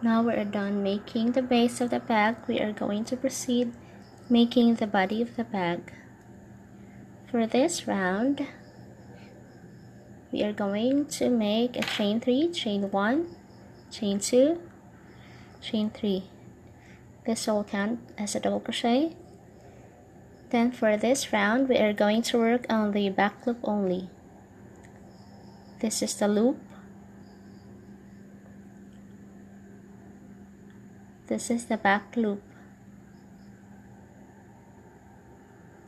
Now we are done making the base of the bag. We are going to proceed making the body of the bag. For this round, we are going to make a chain 3, chain 1, chain 2, chain 3. This will count as a double crochet. Then for this round, we are going to work on the back loop only. This is the loop. This is the back loop.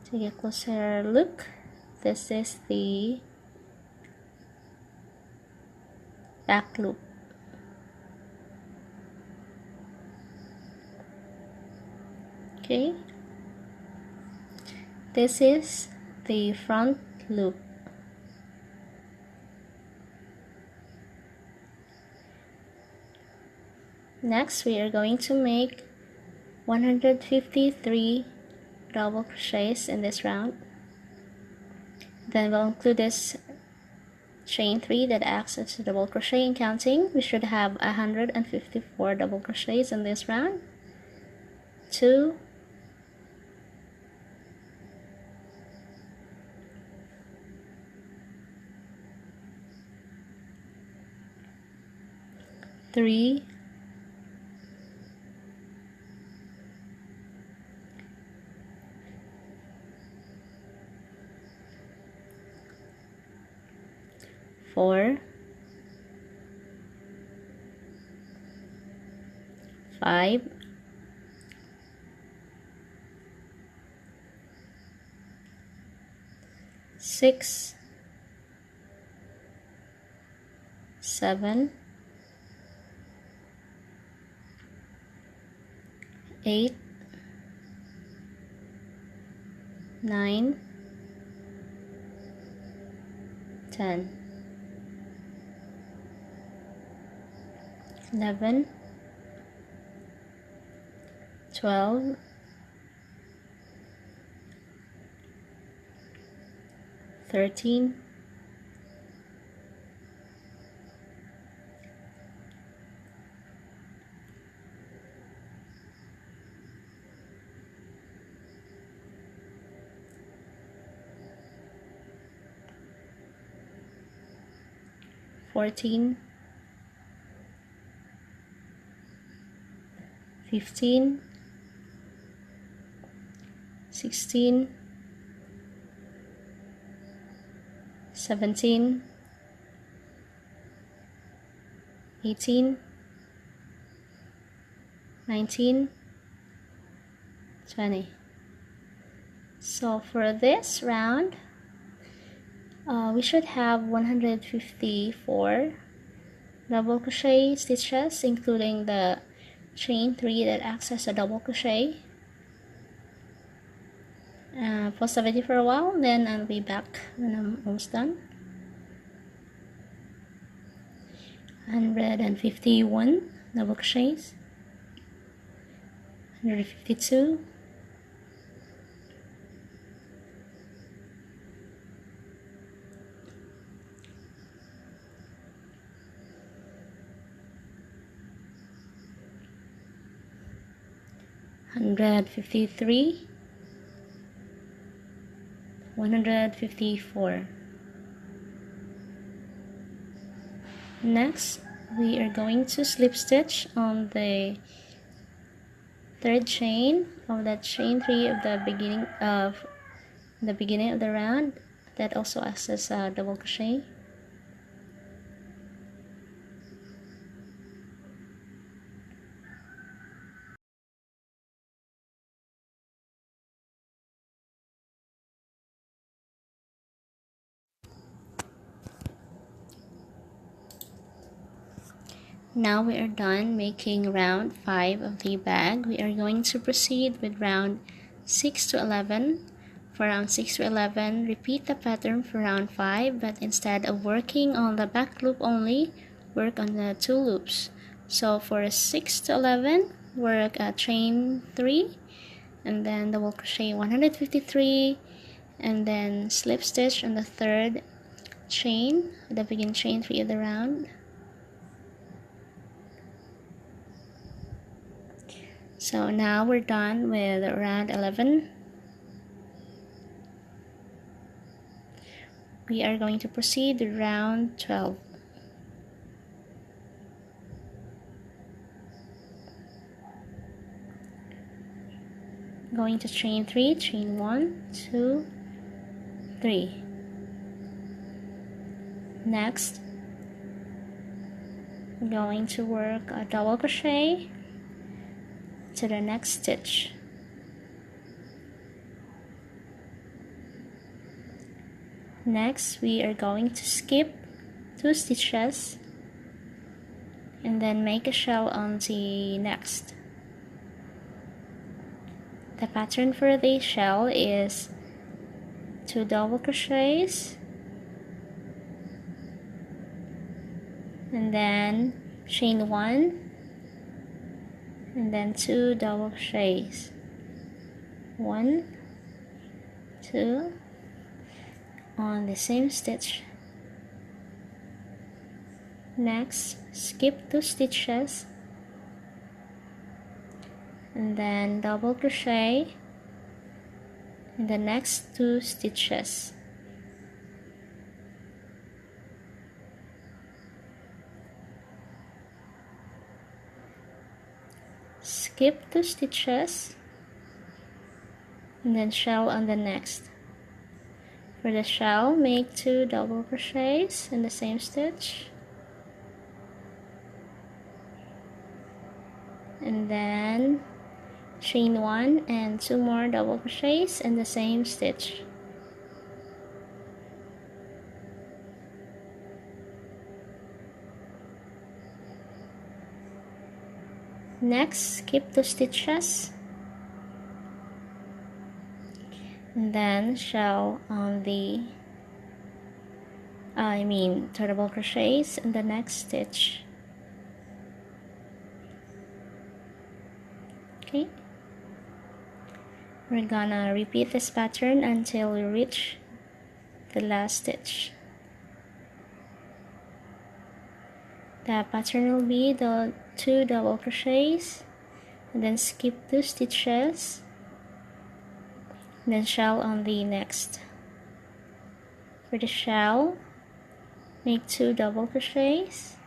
Take a closer look. This is the back loop. Okay. This is the front loop. Next, we are going to make 153 double crochets in this round. Then we'll include this chain 3 that acts as a double crochet in counting. We should have 154 double crochets in this round. 2, 3, 4, 5, 6, 7, 8, 9, 10, 11, 12, 13, 14, 15, 16, 17, 18, 19, 20. So for this round, we should have 154 double crochet stitches, including the chain 3 that acts as a double crochet. Pause the video for a while, then I'll be back when I'm almost done. 151 double crochets, 152, 153, 154. Next, we are going to slip stitch on the third chain of that chain 3 of the beginning of the round that also acts as a double crochet. Now we are done making round 5 of the bag. We are going to proceed with round 6 to 11. For round 6 to 11, repeat the pattern for round 5, but instead of working on the back loop only, work on the 2 loops. So for 6 to 11, work a chain 3, and then double crochet 153, and then slip stitch on the third chain, the begin chain 3 of the round. So now we're done with round 11. We are going to proceed to round 12. Going to chain 3, chain 1, 2, 3. Next, I'm going to work a double crochet to the next stitch. Next, we are going to skip 2 stitches and then make a shell on the next. The pattern for the shell is 2 double crochets and then chain 1 and then 2 double crochets. 1, 2 on the same stitch. Next, skip 2 stitches and then double crochet in the next 2 stitches. Skip 2 stitches and then shell on the next. For the shell, make 2 double crochets in the same stitch and then chain 1 and 2 more double crochets in the same stitch. Next, skip 2 stitches and then shell on the 2 double crochets in the next stitch. Okay, we're gonna repeat this pattern until we reach the last stitch. The pattern will be the 2 double crochets and then skip 2 stitches and then shell on the next. For the shell, make 2 double crochets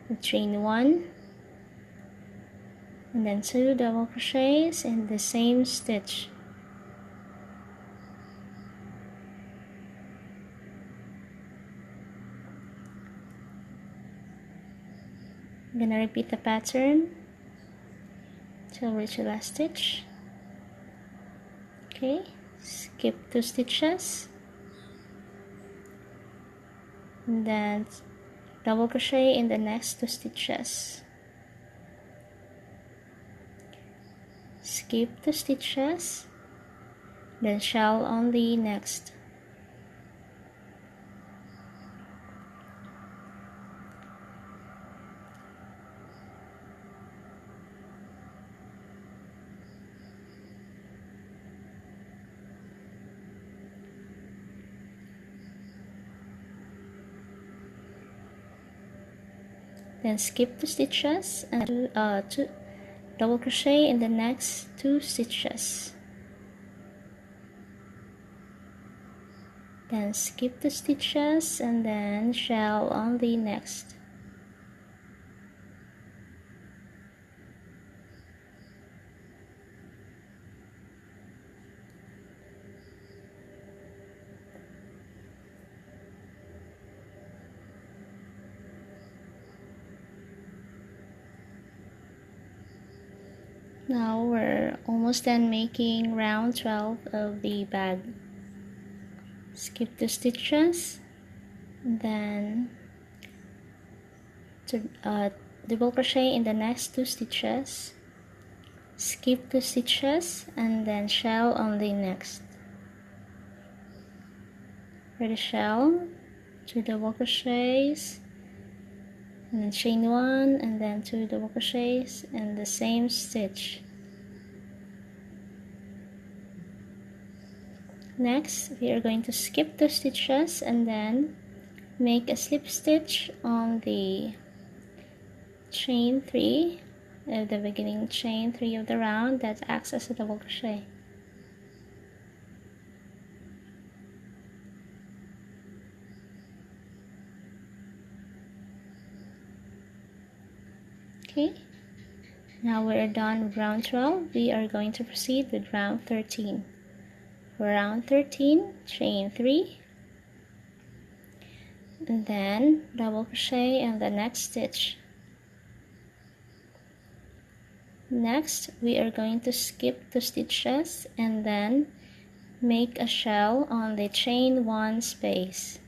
and chain 1 and then 2 double crochets in the same stitch. I'm gonna repeat the pattern till reach the last stitch. Okay, skip 2 stitches and then double crochet in the next 2 stitches. Skip 2 stitches, then shell on the next. Then skip 2 stitches and 2 double crochet in the next 2 stitches. Then skip 2 stitches and then shell on the next. Now we're almost done making round 12 of the bag. Skip 2 stitches, then double crochet in the next 2 stitches, skip 2 stitches and then shell on the next. For the shell, 2 double crochets and then chain 1 and then 2 double crochets in the same stitch. Next, we are going to skip 2 stitches and then make a slip stitch on the chain 3 of the beginning chain 3 of the round that acts as a double crochet. Okay, now we're done with round 12. We are going to proceed with round 13. For round 13, chain 3 and then double crochet in the next stitch. Next, we are going to skip 2 stitches and then make a shell on the chain 1 space.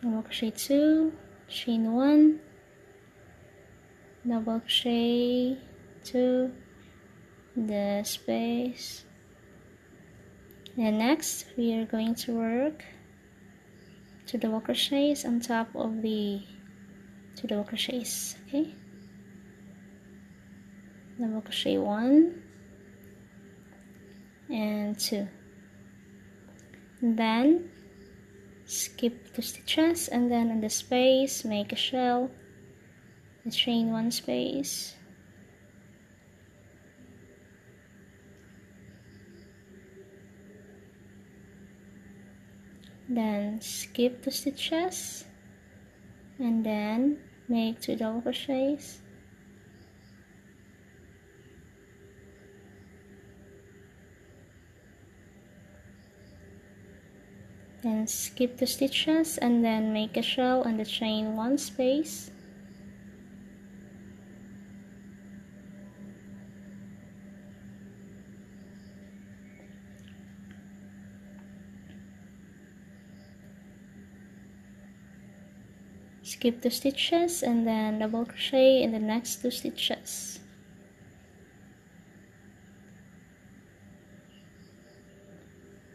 Double crochet 2, chain 1, double crochet 2, the space, and next we are going to work 2 double crochets on top of the 2 double crochets. Okay, double crochet 1 and 2, and then skip 2 stitches and then in the space make a shell, the chain 1 space, then skip 2 stitches and then make 2 double crochets, then skip 2 stitches and then make a shell on the chain 1 space, skip 2 stitches and then double crochet in the next 2 stitches,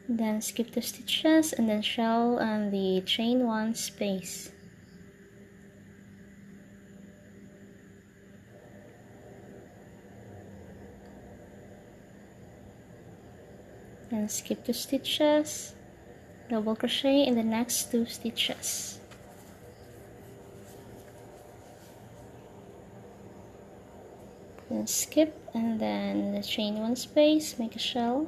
then skip 2 stitches and then shell on the chain 1 space, then skip 2 stitches, double crochet in the next 2 stitches, then skip and then the chain 1 space, make a shell,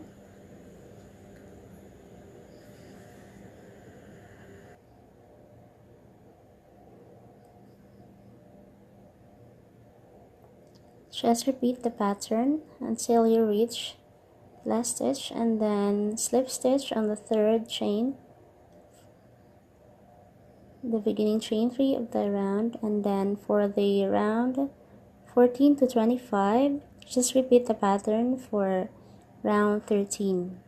just repeat the pattern until you reach last stitch and then slip stitch on the 3rd chain, the beginning chain 3 of the round, and then for the round 14 to 25 just repeat the pattern for round 13.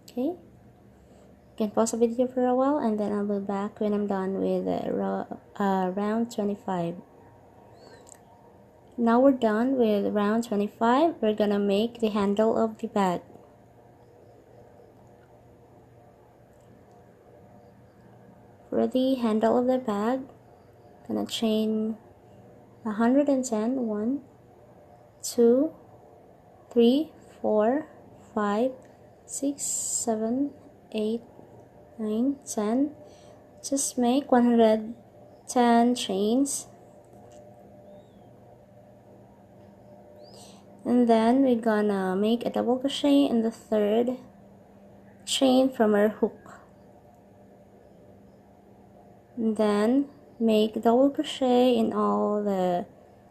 Okay, you can pause the video for a while and then I'll be back when I'm done with round 25. Now we're done with round 25. We're gonna make the handle of the bag. For the handle of the bag, gonna chain 110, 1, 2, 3, 4, 5, 6, 7, 8, 9, 10. Just make 110 chains. And then we're gonna make a double crochet in the 3rd chain from our hook. And then make double crochet in all the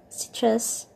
stitches.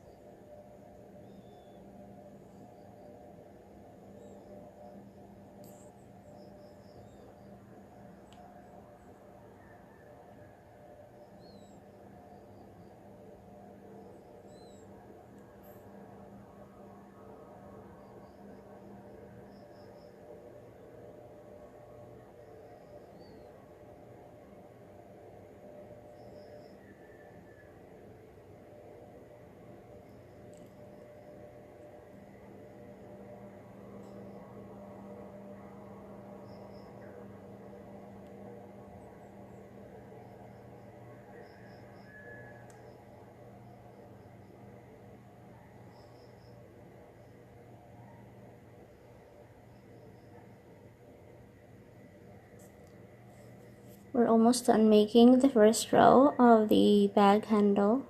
We're almost done making the first row of the bag handle.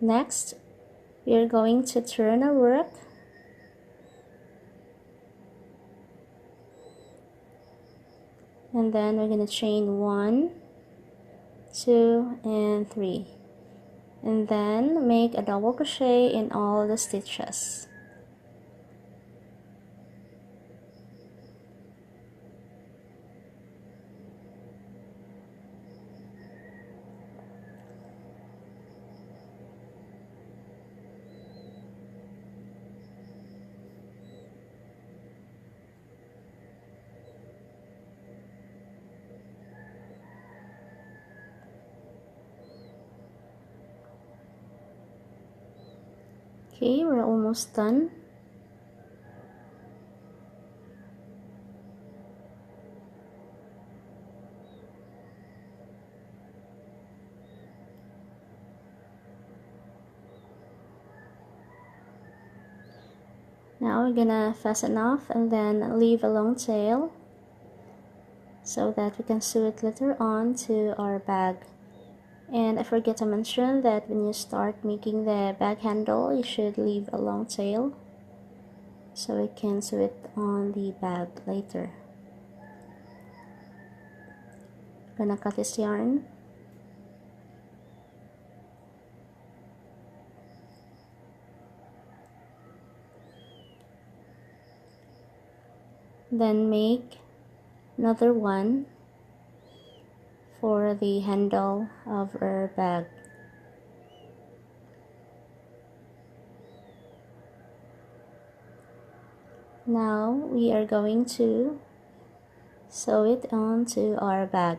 Next, we are going to turn our work and then we're going to chain 1, 2, and 3, and then make a double crochet in all the stitches. Okay, we're almost done. Now we're gonna fasten off and then leave a long tail so that we can sew it later on to our bag. And I forget to mention that when you start making the bag handle, you should leave a long tail so we can sew it on the bag later. Gonna cut this yarn. Then make another one for the handle of our bag. Now we are going to sew it onto our bag.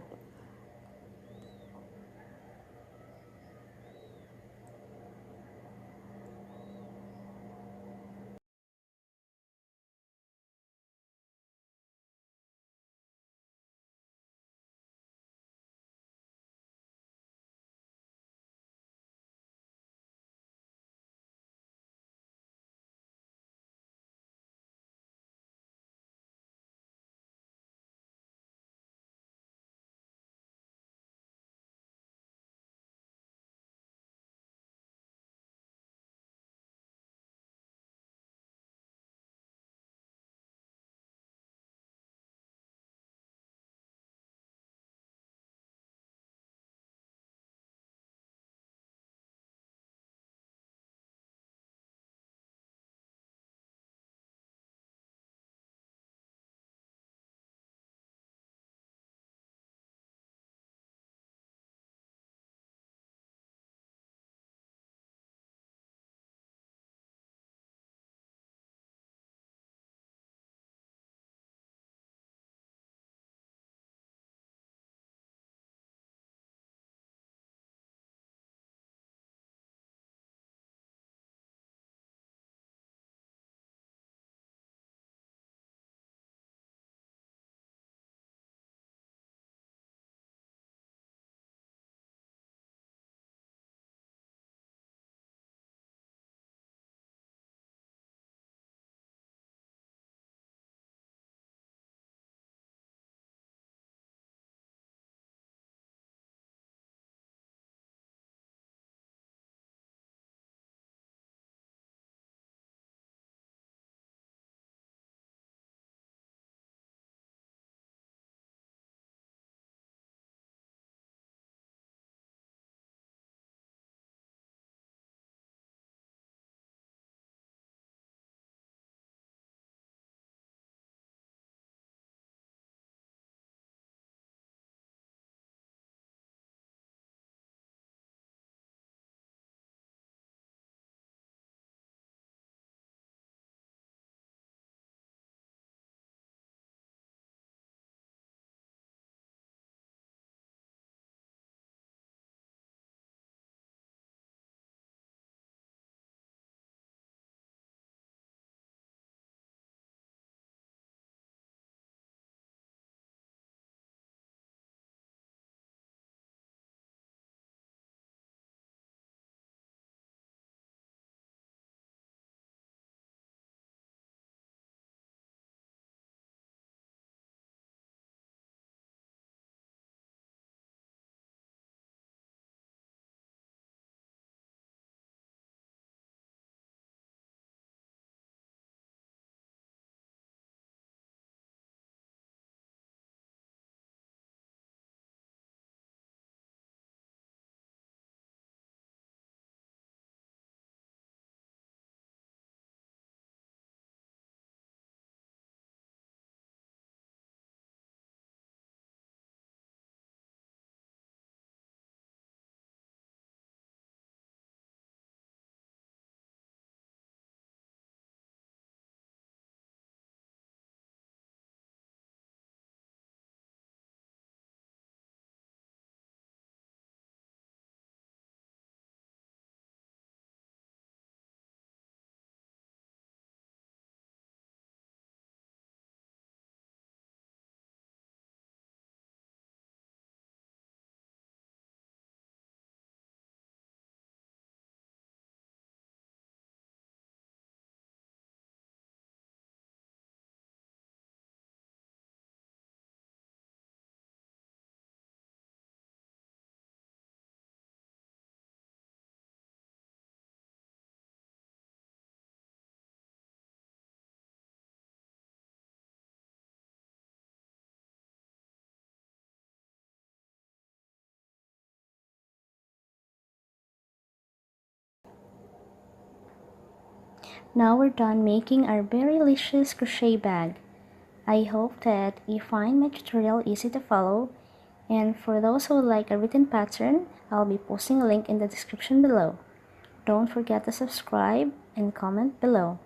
Now we're done making our Berrylicious crochet bag. I hope that you find my tutorial easy to follow, and for those who would like a written pattern, I'll be posting a link in the description below. Don't forget to subscribe and comment below,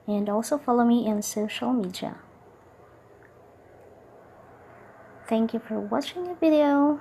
and also follow me on social media. Thank you for watching the video.